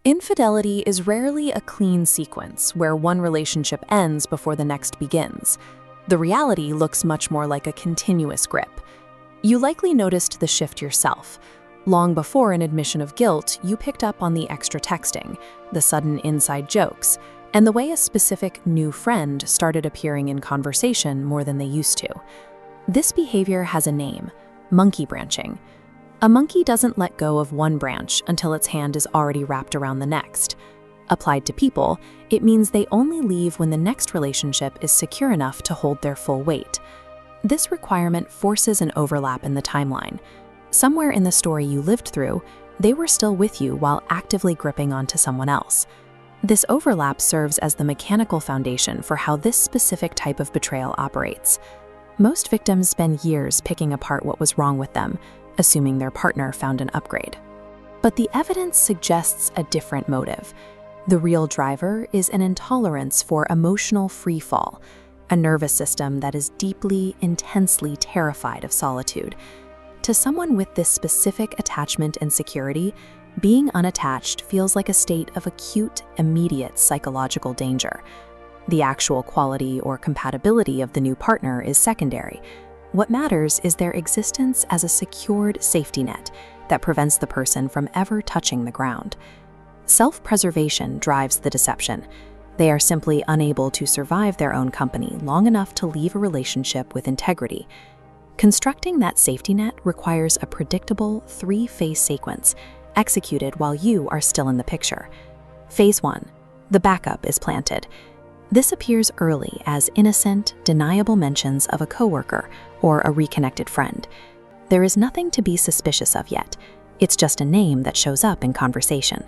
Infidelity is rarely a clean sequence where one relationship ends before the next begins. The reality looks much more like a continuous grip. You likely noticed the shift yourself. Long before an admission of guilt, you picked up on the extra texting, the sudden inside jokes, and the way a specific new friend started appearing in conversation more than they used to. This behavior has a name: monkey branching. A monkey doesn't let go of one branch until its hand is already wrapped around the next. Applied to people, it means they only leave when the next relationship is secure enough to hold their full weight. This requirement forces an overlap in the timeline. Somewhere in the story you lived through, they were still with you while actively gripping onto someone else. This overlap serves as the mechanical foundation for how this specific type of betrayal operates. Most victims spend years picking apart what was wrong with them, assuming their partner found an upgrade. But the evidence suggests a different motive. The real driver is an intolerance for emotional freefall, a nervous system that is deeply, intensely terrified of solitude. To someone with this specific attachment and security, being unattached feels like a state of acute, immediate psychological danger. The actual quality or compatibility of the new partner is secondary. What matters is their existence as a secured safety net that prevents the person from ever touching the ground. Self-preservation drives the deception. They are simply unable to survive their own company long enough to leave a relationship with integrity. Constructing that safety net requires a predictable three-phase sequence executed while you are still in the picture. Phase 1. The backup is planted. This appears early as innocent, deniable mentions of a coworker or a reconnected friend. There is nothing to be suspicious of yet. It's just a name that shows up in conversation.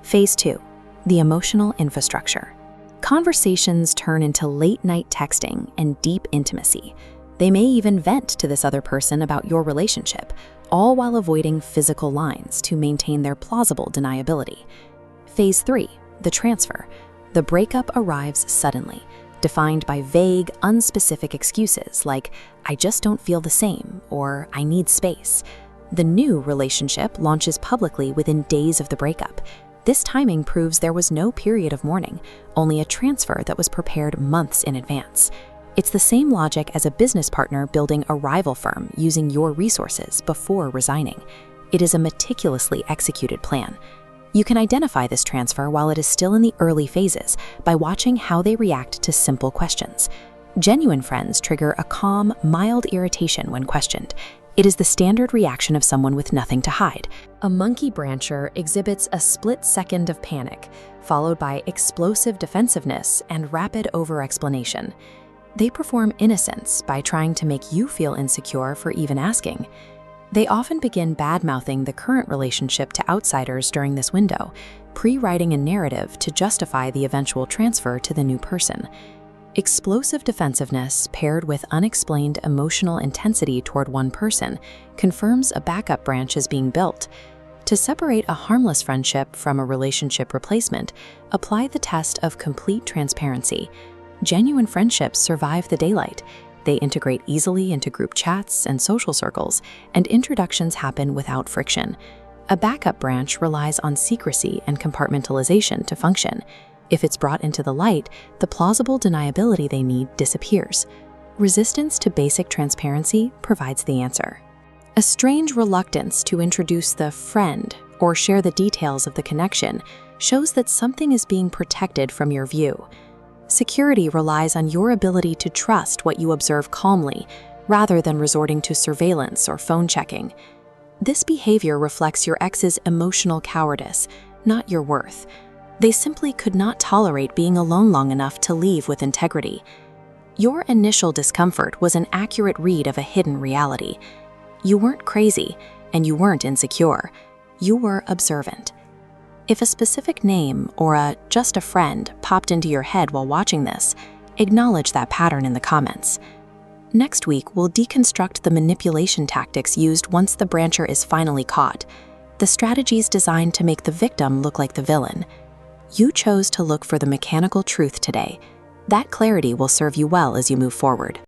Phase 2. The emotional infrastructure. Conversations turn into late-night texting and deep intimacy. They may even vent to this other person about your relationship, all while avoiding physical lines to maintain their plausible deniability. Phase 3. The transfer. The breakup arrives suddenly, defined by vague, unspecific excuses like, "I just don't feel the same," or "I need space." The new relationship launches publicly within days of the breakup. This timing proves there was no period of mourning, only a transfer that was prepared months in advance. It's the same logic as a business partner building a rival firm using your resources before resigning. It is a meticulously executed plan. You can identify this transfer while it is still in the early phases by watching how they react to simple questions. Genuine friends trigger a calm, mild irritation when questioned. It is the standard reaction of someone with nothing to hide. A monkey brancher exhibits a split second of panic, followed by explosive defensiveness and rapid over-explanation. They perform innocence by trying to make you feel insecure for even asking. They often begin bad-mouthing the current relationship to outsiders during this window, pre-writing a narrative to justify the eventual transfer to the new person. Explosive defensiveness paired with unexplained emotional intensity toward one person confirms a backup branch is being built. To separate a harmless friendship from a relationship replacement, apply the test of complete transparency. Genuine friendships survive the daylight. They integrate easily into group chats and social circles, and introductions happen without friction. A backup branch relies on secrecy and compartmentalization to function. If it's brought into the light, the plausible deniability they need disappears. Resistance to basic transparency provides the answer. A strange reluctance to introduce the friend or share the details of the connection shows that something is being protected from your view. Security relies on your ability to trust what you observe calmly, rather than resorting to surveillance or phone checking. This behavior reflects your ex's emotional cowardice, not your worth. They simply could not tolerate being alone long enough to leave with integrity. Your initial discomfort was an accurate read of a hidden reality. You weren't crazy, and you weren't insecure. You were observant. If a specific name or just a friend popped into your head while watching this, acknowledge that pattern in the comments. Next week, we'll deconstruct the manipulation tactics used once the brancher is finally caught, the strategies designed to make the victim look like the villain. You chose to look for the mechanical truth today. That clarity will serve you well as you move forward.